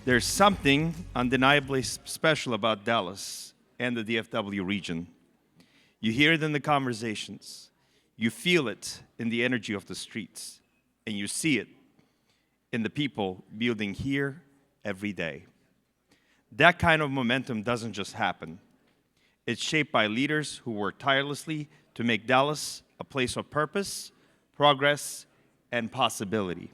There's something undeniably special about Dallas and the DFW region. You hear it in the conversations, you feel it in the energy of the streets, and you see it in the people building here every day. That kind of momentum doesn't just happen. It's shaped by leaders who work tirelessly to make Dallas a place of purpose, progress, and possibility.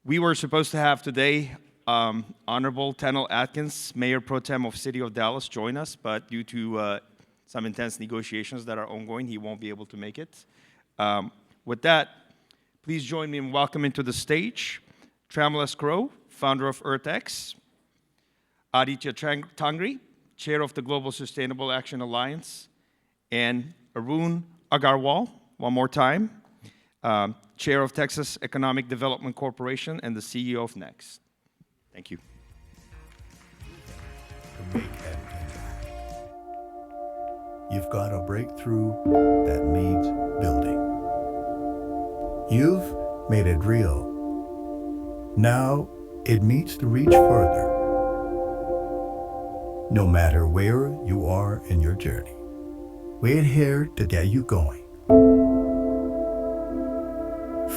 We were supposed to have today Honorable Trammell Atkins, Mayor Pro Tem of City of Dallas, join us, but due to some intense negotiations that are ongoing, he won't be able to make it. With that, please join me in welcoming to the stage Trammell, founder of EarthX, Aaditya Tangri, chair of the Global Sustainable Action Alliance, and Arun Agarwal, one more time, chair of Texas Economic Development Corporation and the CEO of Nextt. Thank you. To make an impact, you've got a breakthrough that needs building. You've made it real. Now it needs to reach further. No matter where you are in your journey, we're here to get you going.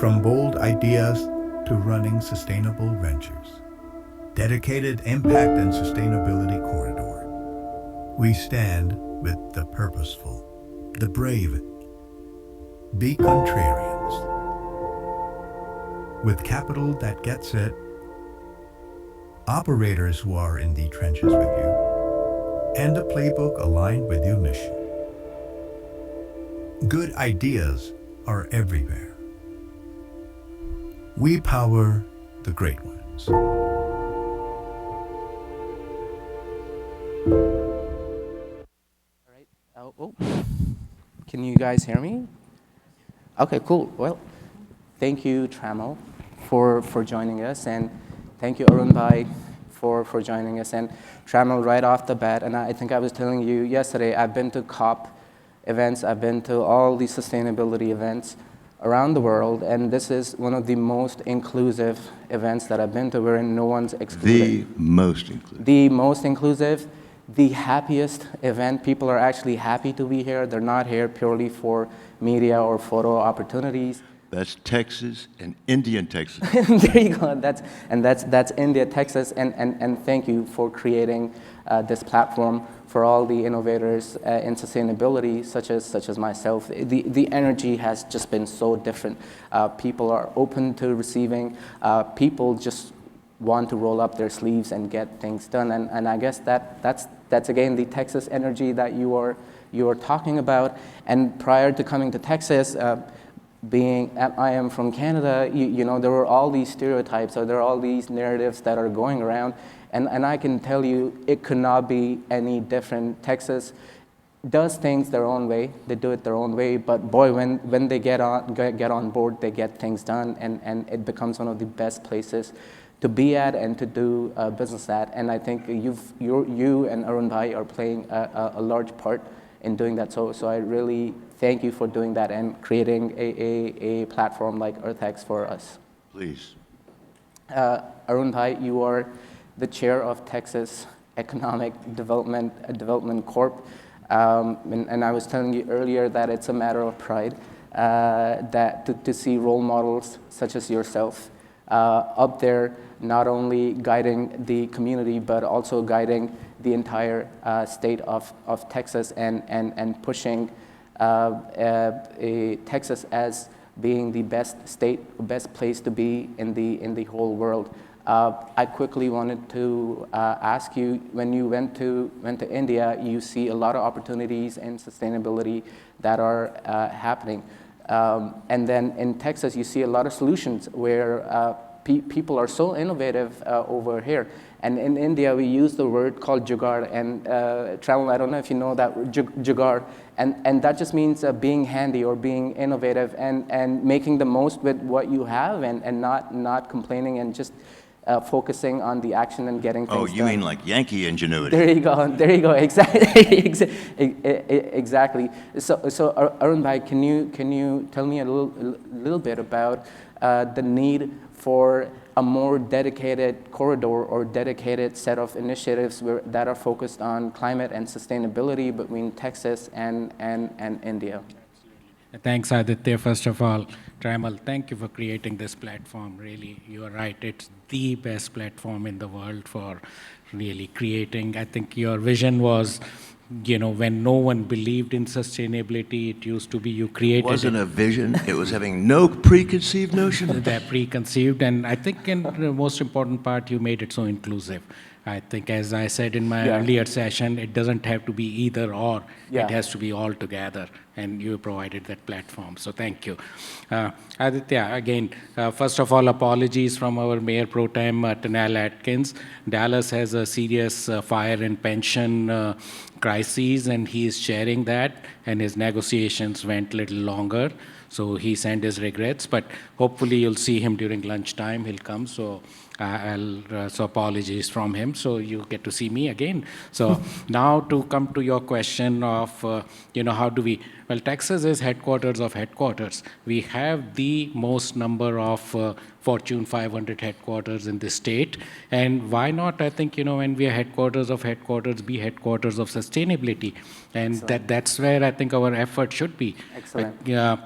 From bold ideas to running sustainable ventures, dedicated impact and sustainability corridor, we stand with the purposeful, the brave. Be contrarians. With capital that gets it, operators who are in the trenches with you, and a playbook aligned with your mission. Good ideas are everywhere. We power the great ones. All right. Can you guys hear me? Okay, cool. Well, thank you, Trammell, for joining us, and thank you, Arun for joining us. And Trammell, right off the bat, and I think I was telling you yesterday, I've been to Corp events, I've been to all these sustainability events around the world, and this is one of the most inclusive events that I've been to, wherein no one's excluded. The most inclusive. The most inclusive, the happiest event. People are actually happy to be here. They're not here purely for media or photo opportunities. That's Texas and Indian Texas. There you go. That's India, Texas, and thank you for creating this platform for all the innovators in sustainability, such as myself. The energy has just been so different. People are open to receiving. People just want to roll up their sleeves and get things done. And I guess that's again the Texas energy that you are talking about. And prior to coming to Texas, I am from Canada, you know, there were all these stereotypes, or there are all these narratives that are going around, and I can tell you it could not be any different. Texas does things their own way, they do it their own way, but boy, when they get on board, they get things done, and it becomes one of the best places to be at and to do business at. And I think you and Arun Bhai are playing a large part in doing that. So I really thank you for doing that and creating a platform like EarthX for us. Please. Arun Bhai, you are the chair of Texas Economic Development Corp. And I was telling you earlier that it's a matter of pride that to see role models such as yourself up there, not only guiding the community, but also guiding the entire state of Texas and pushing Texas as being the best state, best place to be in the whole world. I quickly wanted to ask you, when you went to India, you see a lot of opportunities in sustainability that are happening. And then in Texas, you see a lot of solutions where people are so innovative over here. And in India, we use the word called jugaad. And Trammell, I don't know if you know that word, jugaad. And that just means being handy or being innovative and making the most with what you have and not complaining and just focusing on the action and getting things done. Oh, you mean like Yankee ingenuity. There you go, exactly. Exactly. So Arun Bhai, can you tell me a little bit about the need for a more dedicated corridor or dedicated set of initiatives that are focused on climate and sustainability between Texas and India. Thanks, Aaditya. First of all, Trammell, thank you for creating this platform. Really, you are right. It's the best platform in the world for really creating. I think your vision was, when no one believed in sustainability, it used to be you created It wasn't a vision. It was having no preconceived notion. they're preconceived, and I think in the most important part, you made it so inclusive. I think, as I said in my earlier session, it doesn't have to be either or. It has to be all together, and you provided that platform. So thank you. Aaditya, again, first of all, apologies from our Mayor Pro Tem, Trammell Atkins. Dallas has a serious fire and pension crises, and he is sharing that, and his negotiations went a little longer. So he sent his regrets, but hopefully you'll see him during lunchtime. He'll come, so so apologies from him. So you get to see me again. So now to come to your question of, how do we, well, Texas is headquarters of headquarters. We have the most number of Fortune 500 headquarters in the state. And why not, I think, when we are headquarters of headquarters, be headquarters of sustainability. And that's where I think our effort should be. Excellent.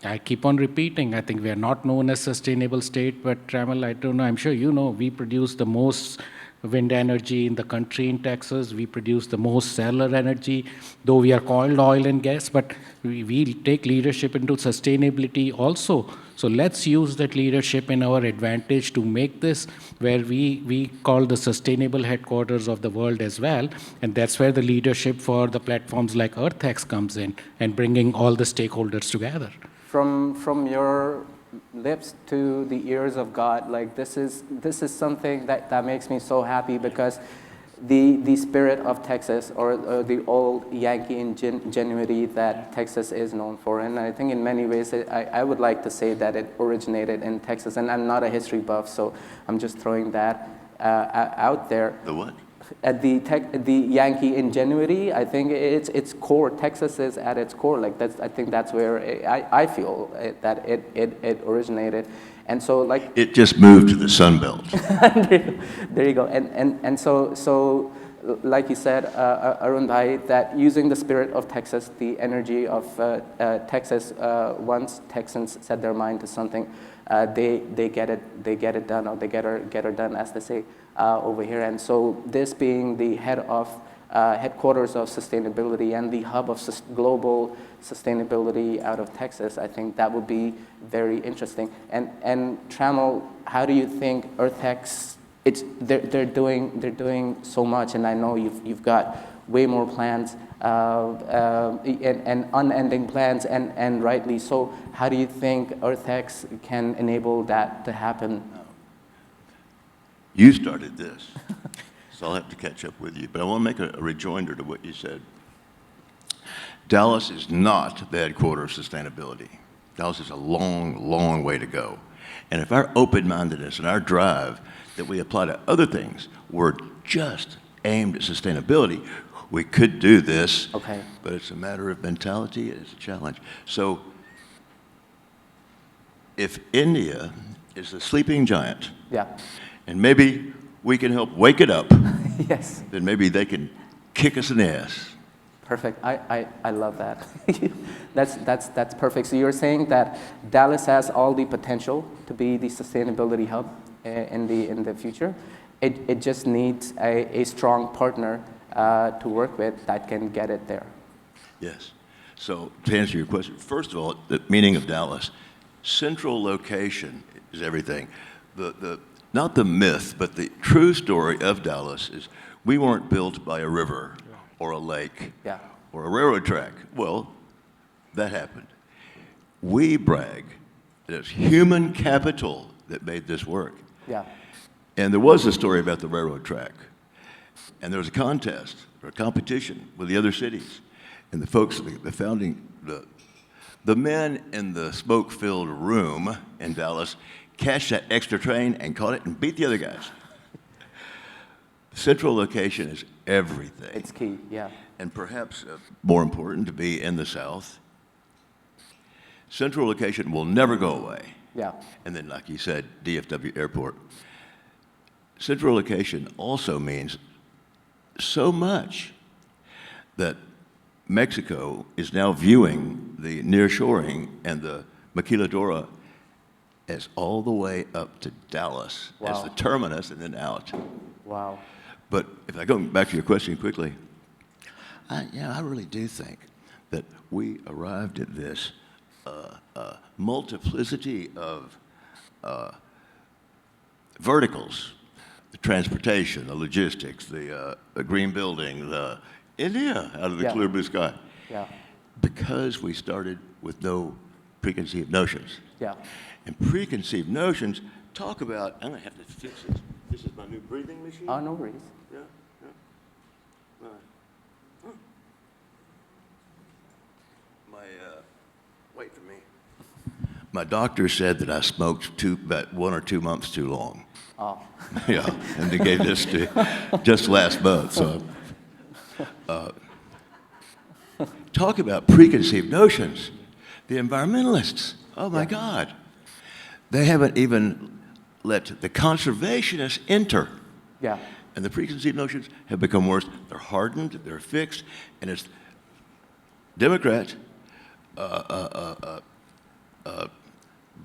I keep on repeating, I think we are not known as sustainable state, but Trammell, I don't know, I'm sure you know, we produce the most wind energy in the country in Texas. We produce the most solar energy, though we are called oil and gas, but we take leadership into sustainability also. So let's use that leadership in our advantage to make this where we call the sustainable headquarters of the world as well. And that's where the leadership for the platforms like EarthX comes in and bringing all the stakeholders together. From your lips to the ears of God, like this is something that makes me so happy, because the spirit of Texas, or the old Yankee ingenuity that Texas is known for. And I think in many ways, I would like to say that it originated in Texas. And I'm not a history buff, so I'm just throwing that out there. The what? At the Yankee ingenuity, I think it's core. Texas is at its core. Like I think that's where I feel that it originated. And so, like, It just moved to the Sun Belt. there you go. And so like you said, Arun bhai, that using the spirit of Texas, the energy of Texas, once Texans set their mind to something, they get it done, or they get her done, as they say over here. And so this being the headquarters of sustainability and the hub of global sustainability out of Texas, I think that would be very interesting. And Trammell, how do you think EarthX? They're doing so much, and I know you've got way more plans and unending plans, and rightly so. How do you think EarthX can enable that to happen? You started this, so I'll have to catch up with you. But I want to make a rejoinder to what you said. Dallas is not the headquarters of sustainability. Dallas is a long, long way to go. And if our open-mindedness and our drive that we apply to other things were just aimed at sustainability, we could do this. Okay. But it's a matter of mentality. It's a challenge. So if India is the sleeping giant, and maybe we can help wake it up, yes, then maybe they can kick us in the ass. Perfect. I love that. that's perfect. So you're saying that Dallas has all the potential to be the sustainability hub in the future. It just needs a strong partner to work with that can get it there. Yes. So to answer your question, first of all, the meaning of Dallas, central location is everything. Not the myth, but the true story of Dallas is we weren't built by a river or a lake or a railroad track. Well, that happened. We brag that it's human capital that made this work. Yeah. And there was a story about the railroad track. And there was a contest or a competition with the other cities. And the folks, the men in the smoke-filled room in Dallas cashed that extra train and caught it and beat the other guys. Central location is everything. It's key, yeah. And perhaps more important, to be in the South. Central location will never go away. Yeah. And then, like you said, DFW Airport. Central location also means so much that Mexico is now viewing the nearshoring and the maquiladora as all the way up to Dallas as the terminus and then out. Wow. But if I go back to your question quickly, I really do think that we arrived at this multiplicity of verticals: the transportation, the logistics, the green building, the India out of the clear blue sky. Yeah. Because we started with no preconceived notions. Yeah. And preconceived notions talk about, I'm going to have to fix this. This is my new breathing machine. Oh, no worries. Yeah, yeah. Wait for me. My doctor said that I smoked about 1 or 2 months too long. Oh. Yeah, and they gave this to just last month. So, talk about preconceived notions. The environmentalists, oh my God, they haven't even let the conservationists enter. Yeah. And the preconceived notions have become worse. They're hardened, they're fixed, and it's Democrat,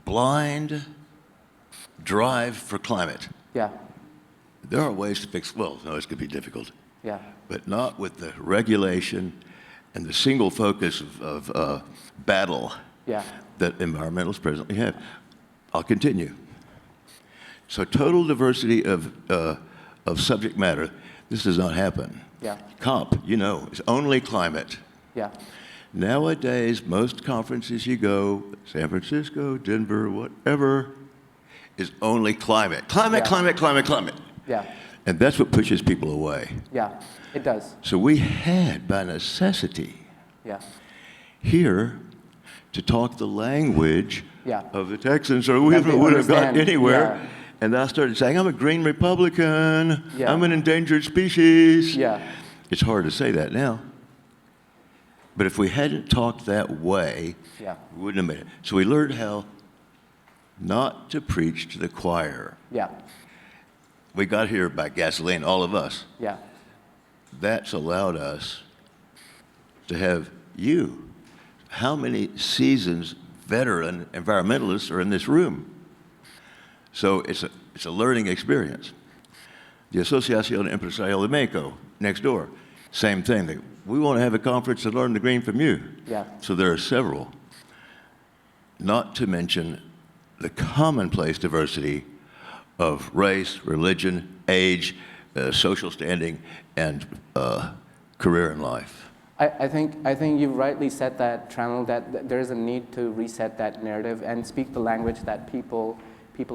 blind drive for climate. Yeah. There are ways to fix, well, no, it's going to be difficult, Yeah. but not with the regulation and the single focus of battle Yeah. that environmentalists presently have. I'll continue. So total diversity of subject matter, this does not happen. Yeah. COP, you know, is only climate. Yeah. Nowadays, most conferences you go, San Francisco, Denver, whatever, is only climate. Climate, Yeah. climate, climate, climate. Yeah. And that's what pushes people away. Yeah. It does. So we had, by necessity, Yeah. here to talk the language Yeah. of the Texans, or we That they would have gotten understand. anywhere. Yeah. And I started saying, I'm a green Republican, Yeah. I'm an endangered species. Yeah. It's hard to say that now. But if we hadn't talked that way, Yeah. we wouldn't have made it. So we learned how not to preach to the choir. Yeah. We got here by gasoline, all of us. Yeah. That's allowed us to have you. How many seasoned veteran environmentalists are in this room? So it's a learning experience. The Asociación Empresarial de Mexico, next door, same thing. We want to have a conference to learn the green from you. Yeah. So there are several. Not to mention the commonplace diversity of race, religion, age, social standing, and career in life. I think you rightly said that, Trammell, that there is a need to reset that narrative and speak the language that people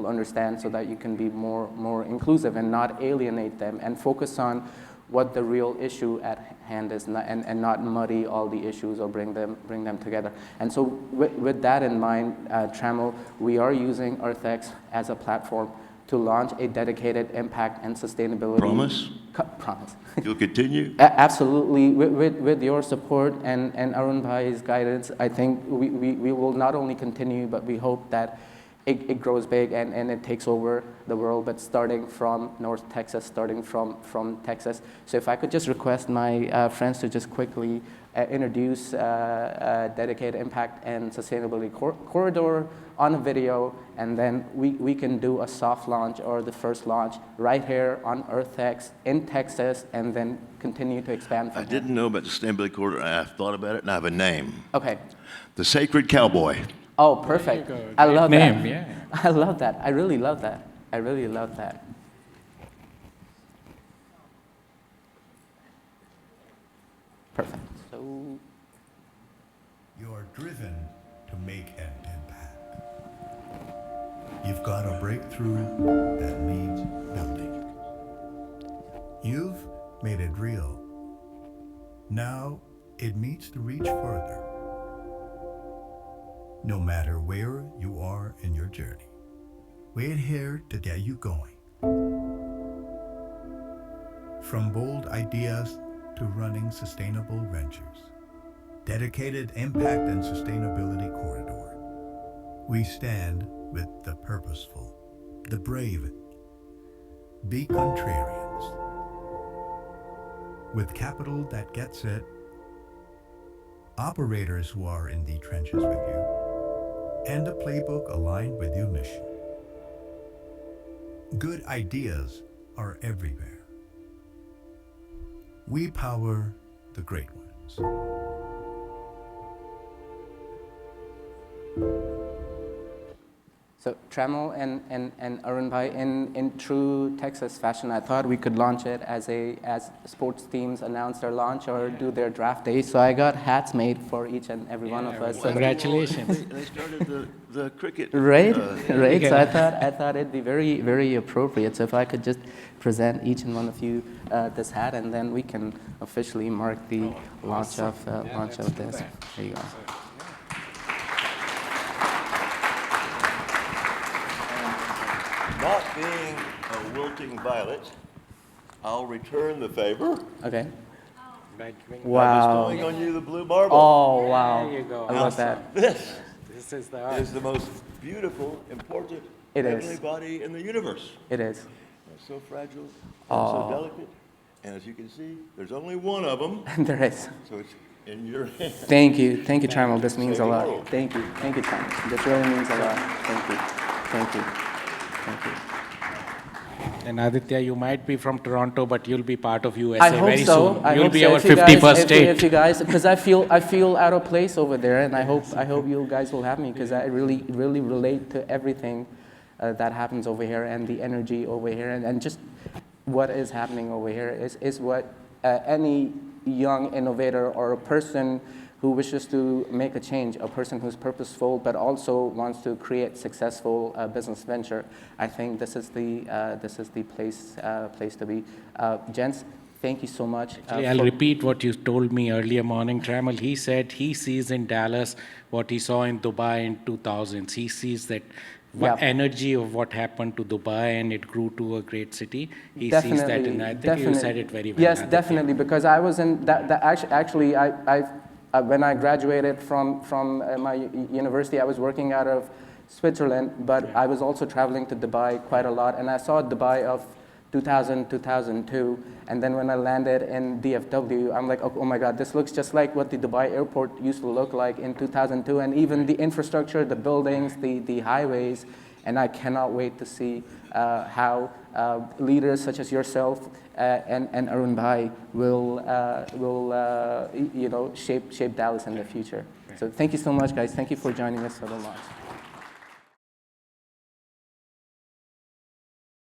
understand, so that you can be more inclusive and not alienate them, and focus on what the real issue at hand is, and not muddy all the issues or bring them together. And so with that in mind, Trammell, we are using EarthX as a platform to launch a dedicated impact and sustainability. Promise? Promise. You'll continue? Absolutely. With your support and Arun Bhai's guidance, I think we will not only continue, but we hope that it grows big and it takes over the world, but starting from North Texas, starting from Texas. So if I could just request my friends to just quickly introduce dedicated impact and sustainability corridor on a video, and then we can do a soft launch or the first launch right here on EarthX in Texas, and then continue to expand from I didn't know about the sustainability corridor, and I've thought about it, and I have a name. Okay. The Sacred Cowboy. Oh, perfect. There you go. I Great love name, that. yeah. I love that. I really love that. I really love that. Perfect. So, You're driven to make an impact. You've got a breakthrough that needs building. You've made it real. Now it needs to reach further. No matter where you are in your journey, we're here to get you going. From bold ideas to running sustainable ventures, dedicated impact and sustainability corridor, we stand with the purposeful, the brave. Be contrarians. With capital that gets it, operators who are in the trenches with you, and a playbook aligned with your mission. Good ideas are everywhere. We power the great ones. So Trammell and Arun bhai, in true Texas fashion, I thought we could launch it as sports teams announce their launch or do their draft day. So I got hats made for each and every one of us. Congratulations. They started the cricket. Right, right. So Yeah. I thought it'd be very, very appropriate. So if I could just present each and one of you this hat, and then we can officially mark the launch of this. There you go. Not being a wilting violet, I'll return the favor Okay. by Wow. bestowing on you the blue marble. Oh wow. There you go. I love that. This This is the is the most beautiful, important It is. heavenly body in the universe. It is. It's so fragile, and Oh. so delicate, and as you can see, there's only one of them, There is. so it's in your hand. Thank you, Trammell. This means a Say lot. hello. Thank you, Trammell. This really means a lot. Thank you, thank you, thank you. And Aaditya, you might be from Toronto, but you'll be part of USA I hope very so. soon. I You'll hope be so. our If you guys- 51st if state. you guys, because I feel out of place over there, and I hope you guys will have me, because I really relate to everything that happens over here, and the energy over here, and just what is happening over here is what any young innovator or a person who wishes to make a change, a person who's purposeful but also wants to create successful business venture. I think this is the place to be. Gents, thank you so much. Actually, I'll repeat what you told me earlier morning, Trammell. He said he sees in Dallas what he saw in Dubai in 2000s. He sees that energy of what happened to Dubai, and it grew to a great city. He sees that, and I think you said it very well. Yes, Aaditya. definitely, because I was in that actually, when I graduated from my university, I was working out of Switzerland, but I was also traveling to Dubai quite a lot, and I saw Dubai of 2000, 2002, and then when I landed in DFW, I'm like, oh my God, this looks just like what the Dubai airport used to look like in 2002, and even the infrastructure, the buildings, the highways, and I cannot wait to see how leaders such as yourself and Arun bhai will shape Dallas in the future. So thank you so much, guys. Thank you for joining us for the launch.